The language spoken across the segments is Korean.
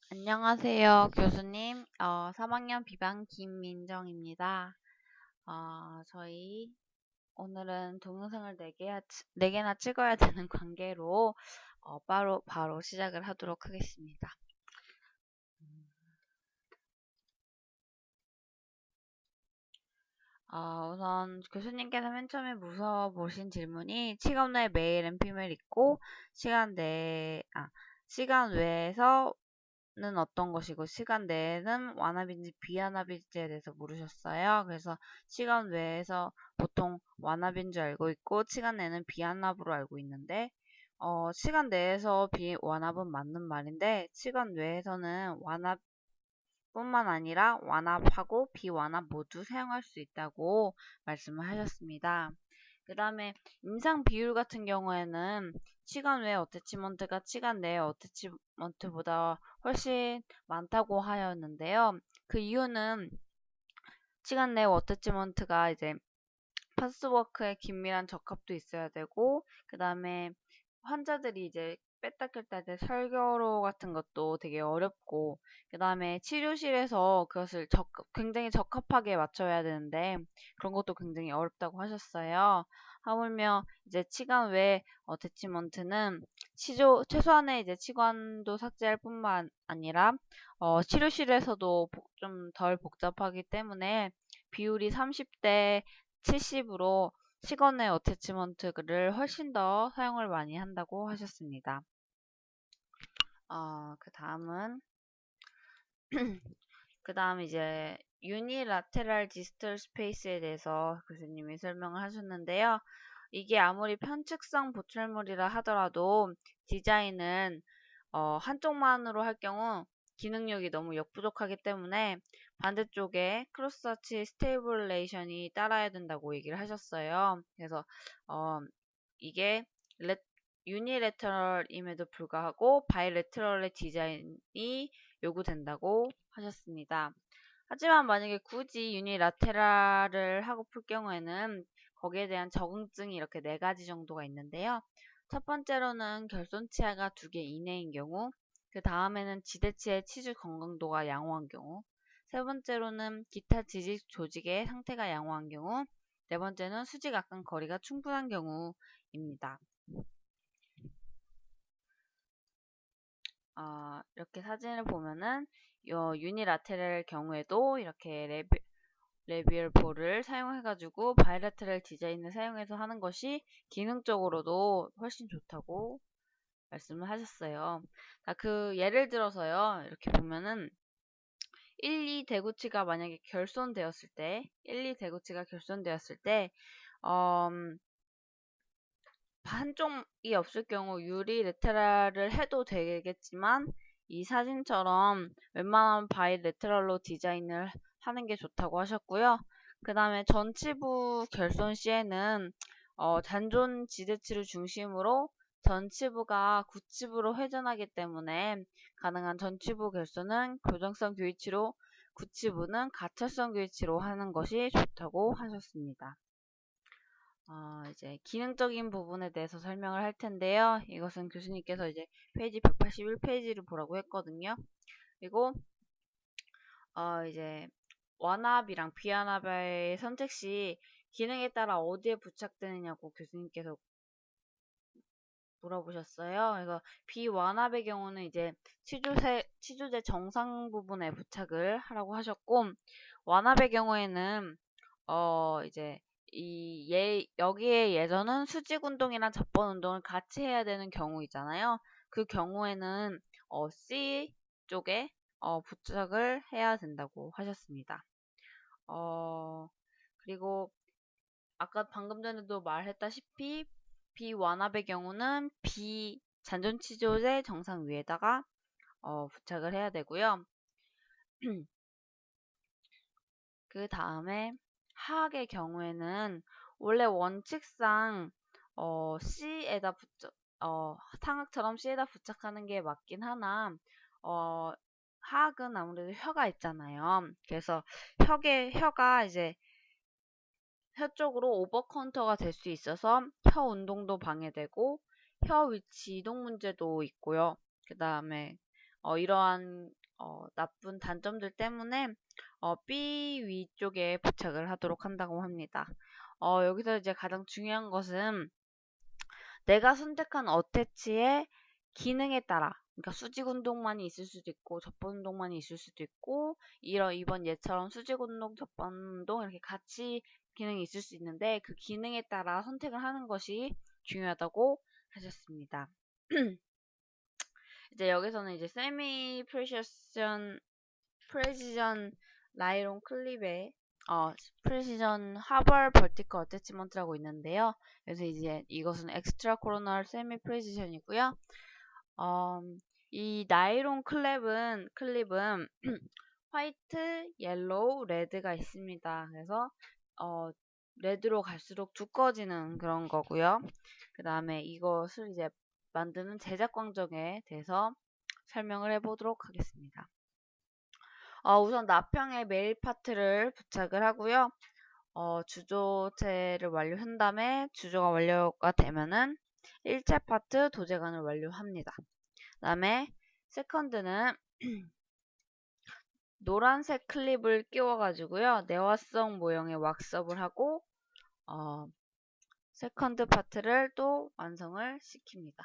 안녕하세요, 교수님. 3학년 비반 김민정입니다. 저희 오늘은 동영상을 4개나 찍어야 되는 관계로 바로 시작을 하도록 하겠습니다. 우선 교수님께서 맨 처음에 물어보신 질문이 시간 내에 메일 앤 피메일 있고 시간 외에서 는 어떤 것이고 시간 내에는 완합인지 비완합인지에 대해서 물으셨어요. 그래서 시간 외에서 보통 완합인 줄 알고 있고 시간 내에는 비완합으로 알고 있는데 시간 내에서 비완합은 맞는 말인데 시간 외에서는 완합뿐만 아니라 완합하고 비완합 모두 사용할 수 있다고 말씀을 하셨습니다. 그 다음에 임상 비율 같은 경우에는 시간 외 어태치먼트가 시간 내 어태치먼트보다 훨씬 많다고 하였는데요. 그 이유는 시간 내 어태치먼트가 이제 파스워크에 긴밀한 적합도 있어야 되고, 그 다음에 환자들이 이제 뺐다 꼈다 할 때 설교로 같은 것도 되게 어렵고, 그 다음에 치료실에서 그것을 굉장히 적합하게 맞춰야 되는데, 그런 것도 굉장히 어렵다고 하셨어요. 하물며 이제 치관 외 어태치먼트는 최소한의 이제 치관도 삭제할 뿐만 아니라, 치료실에서도 좀 덜 복잡하기 때문에 비율이 30대 70으로 시간의 어태치먼트를 훨씬 더 사용을 많이 한다고 하셨습니다. 그 다음 이제 유니라테랄 디스털 스페이스에 대해서 교수님이 설명을 하셨는데요. 이게 아무리 편측성 보철물이라 하더라도 디자인은 한쪽만으로 할 경우 기능력이 너무 역부족하기 때문에 반대쪽에 크로스터치 스테이블레이션이 따라야 된다고 얘기를 하셨어요. 그래서 이게 유니레터럴임에도 불구하고 바이레터럴의 디자인이 요구된다고 하셨습니다. 하지만 만약에 굳이 유니라테랄을 하고 풀 경우에는 거기에 대한 적응증이 이렇게 4가지 정도가 있는데요. 첫 번째로는 결손 치아가 2개 이내인 경우, 그 다음에는 지대치의 치주 건강도가 양호한 경우, 세 번째로는 기타 지식 조직의 상태가 양호한 경우, 네 번째는 수직악강 거리가 충분한 경우입니다. 이렇게 사진을 보면은 유니라테럴 경우에도 이렇게 레비얼 볼을 사용해가지고 바이라테럴 디자인을 사용해서 하는 것이 기능적으로도 훨씬 좋다고 말씀을 하셨어요. 그 예를 들어서요. 이렇게 보면은 1, 2 대구치가 만약에 결손되었을 때 1, 2 대구치가 결손되었을 때 한쪽이 없을 경우 유리 레테랄을 해도 되겠지만 이 사진처럼 웬만하면 바이 레테랄로 디자인을 하는 게 좋다고 하셨고요. 그 다음에 전치부 결손 시에는 잔존 지대치를 중심으로 전치부가 구치부로 회전하기 때문에 가능한 전치부 결손은 교정성 교이치로 구치부는 가철성 교이치로 하는 것이 좋다고 하셨습니다. 이제 기능적인 부분에 대해서 설명을 할 텐데요. 이것은 교수님께서 이제 페이지 181페이지를 보라고 했거든요. 그리고 이제 완합이랑 비완합의 선택 시 기능에 따라 어디에 부착되느냐고 교수님께서 물어보셨어요. 그래서 비완합의 경우는 이제 치주제 정상 부분에 부착을 하라고 하셨고, 완합의 경우에는 이제 여기에 예전은 수직 운동이랑 잡번 운동을 같이 해야 되는 경우 있잖아요. 그 경우에는 C 쪽에 부착을 해야 된다고 하셨습니다. 그리고 아까 방금 전에도 말했다시피 비완합의 경우는 잔존치조제 정상 위에다가 부착을 해야 되고요. 그 다음에 하악의 경우에는 원래 원칙상 C에다 상악처럼 C에다 부착하는 게 맞긴 하나 하악은 아무래도 혀가 있잖아요. 그래서 혀가 이제 혀 쪽으로 오버컨터가 될 수 있어서 혀 운동도 방해되고 혀 위치 이동 문제도 있고요. 그 다음에 이러한 나쁜 단점들 때문에 B 위쪽에 부착을 하도록 한다고 합니다. 여기서 이제 가장 중요한 것은 내가 선택한 어태치의 기능에 따라, 그러니까 수직 운동만이 있을 수도 있고 접번 운동만이 있을 수도 있고 이번 예처럼 수직 운동, 접번 운동 이렇게 같이 기능이 있을 수 있는데 그 기능에 따라 선택을 하는 것이 중요하다고 하셨습니다. 이제 여기서는 이제 세미 프레시전 나이론 클립의 프레시전 하벌 버티컬 어태치먼트라고 있는데요. 그래서 이제 이것은 엑스트라 코로널 세미 프레시전이고요. 이 나이론 클립은 화이트, 옐로우, 레드가 있습니다. 그래서 레드로 갈수록 두꺼워지는 그런 거고요. 그 다음에 이것을 이제 만드는 제작 과정에 대해서 설명을 해보도록 하겠습니다. 우선 납형에 메일 파트를 부착을 하고요. 주조체를 완료한 다음에 주조가 완료가 되면은 일체 파트 도제관을 완료합니다. 그 다음에 세컨드는 노란색 클립을 끼워가지고요. 내화성 모형의 왁스업을 하고 세컨드 파트를 또 완성을 시킵니다.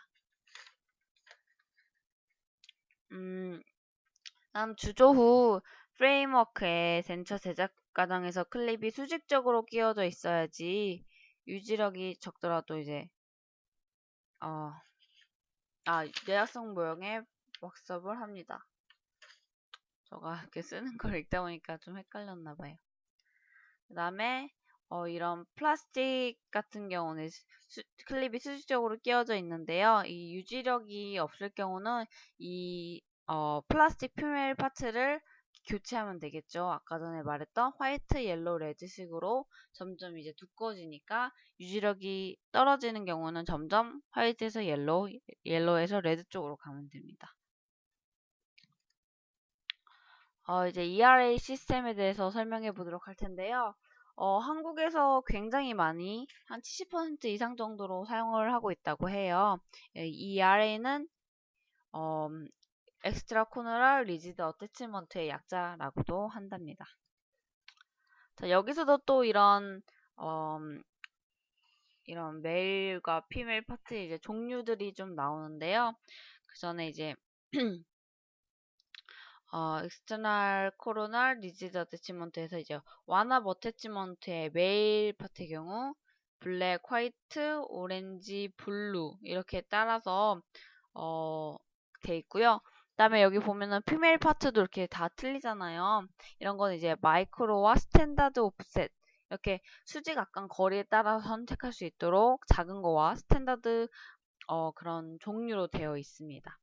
다음 주조 후 프레임워크의 젠처 제작 과정에서 클립이 수직적으로 끼워져 있어야지 유지력이 적더라도 이제 내화성 모형의 왁스업을 합니다. 제가 이렇게 쓰는 걸 읽다 보니까 좀 헷갈렸나 봐요. 그 다음에 이런 플라스틱 같은 경우는 클립이 수직적으로 끼워져 있는데요. 이 유지력이 없을 경우는 이 플라스틱 표면 파츠를 교체하면 되겠죠. 아까 전에 말했던 화이트, 옐로우, 레드식으로 점점 이제 두꺼워지니까 유지력이 떨어지는 경우는 점점 화이트에서 옐로우, 옐로우에서 레드 쪽으로 가면 됩니다. 이제 ERA 시스템에 대해서 설명해 보도록 할 텐데요. 한국에서 굉장히 많이 한 70% 이상 정도로 사용을 하고 있다고 해요. ERA는 엑스트라 코너럴 리지드 어태치먼트의 약자라고도 한답니다. 자, 여기서도 또 이런 메일과 피메일 파트 이제 종류들이 좀 나오는데요. 그 전에 이제 external coronal rigid attachment에서 이제 완합 어태치먼트의 메일 파트의 경우 블랙, 화이트, 오렌지, 블루 이렇게 따라서 돼 있고요. 그 다음에 여기 보면은 피메일 파트도 이렇게 다 틀리잖아요. 이런 건 이제 마이크로와 스탠다드 오프셋 이렇게 수직 악강 거리에 따라서 선택할 수 있도록 작은 거와 스탠다드 그런 종류로 되어 있습니다.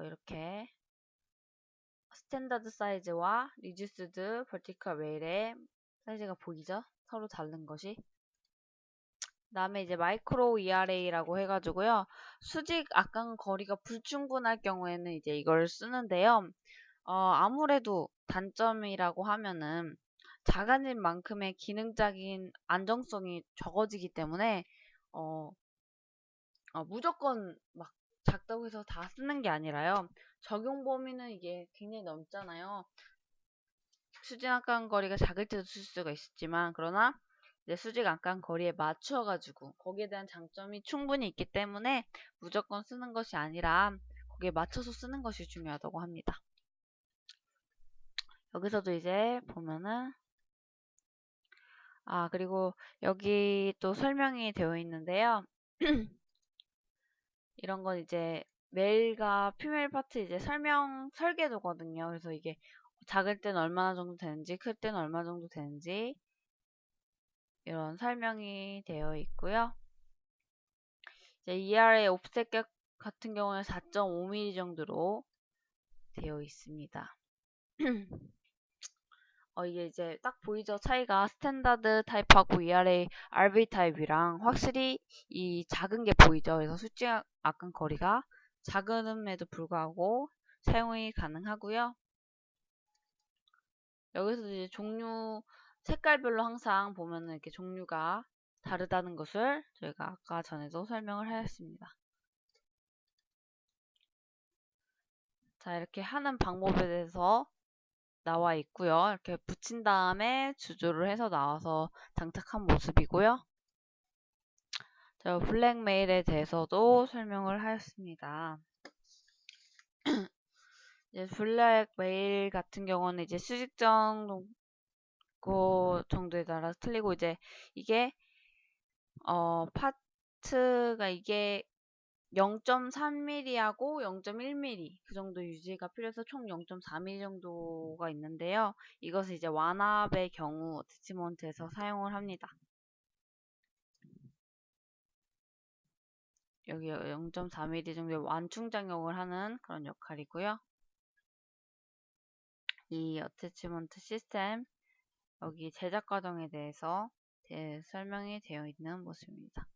이렇게 스탠다드 사이즈와 리듀스드 버티컬 웨일의 사이즈가 보이죠? 서로 다른 것이. 그 다음에 이제 마이크로 ERA라고 해가지고요. 수직 악강 거리가 불충분할 경우에는 이제 이걸 쓰는데요. 아무래도 단점이라고 하면은 작아진 만큼의 기능적인 안정성이 적어지기 때문에 무조건 막 작다고 해서 다 쓰는 게 아니라요. 적용 범위는 이게 굉장히 넓잖아요. 수직 악강 거리가 작을 때도 쓸 수가 있지만 그러나 이제 수직 악강 거리에 맞춰가지고 거기에 대한 장점이 충분히 있기 때문에 무조건 쓰는 것이 아니라 거기에 맞춰서 쓰는 것이 중요하다고 합니다. 여기서도 이제 보면은 그리고 여기 또 설명이 되어 있는데요. 이런 건 이제 메일과 피메일 파트 이제 설계도거든요. 그래서 이게 작을 때는 얼마나 정도 되는지, 클 때는 얼마 정도 되는지 이런 설명이 되어 있고요. 이제 ERA 옵셋 같은 경우는 4.5mm 정도로 되어 있습니다. 이게 이제 딱 보이죠? 차이가 스탠다드 타입하고 ERA RV 타입이랑 확실히 이 작은 게 보이죠? 그래서 수직 악강 거리가 작음에도 불구하고 사용이 가능하고요. 여기서 이제 종류 색깔별로 항상 보면은 이렇게 종류가 다르다는 것을 저희가 아까 전에도 설명을 하였습니다. 자, 이렇게 하는 방법에 대해서 나와 있고요. 이렇게 붙인 다음에 주조를 해서 나와서 장착한 모습이고요. 자, 블랙메일에 대해서도 설명을 하였습니다. 이제 블랙메일 같은 경우는 이제 수직정 정도에 따라 틀리고, 이제 이게 파트가 이게 0.3mm하고 0.1mm 그 정도 유지가 필요해서 총 0.4mm 정도가 있는데요. 이것을 이제 완합의 경우 어태치먼트에서 사용을 합니다. 여기 0.4mm 정도의 완충 작용을 하는 그런 역할이고요. 이 어태치먼트 시스템 여기 제작 과정에 대해서 설명이 되어 있는 모습입니다.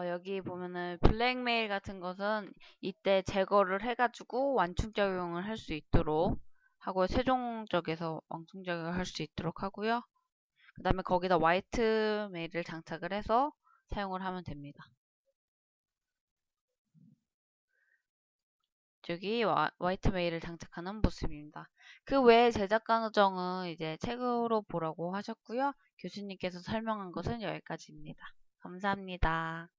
여기 보면은 블랙메일 같은 것은 이때 제거를 해가지고 완충작용을 할 수 있도록 하고요. 세종적에서 완충작용을 할 수 있도록 하고요. 그 다음에 거기다 화이트 메일을 장착을 해서 사용을 하면 됩니다. 여기 화이트 메일을 장착하는 모습입니다. 그 외에 제작 과정은 이제 책으로 보라고 하셨고요. 교수님께서 설명한 것은 여기까지입니다. 감사합니다.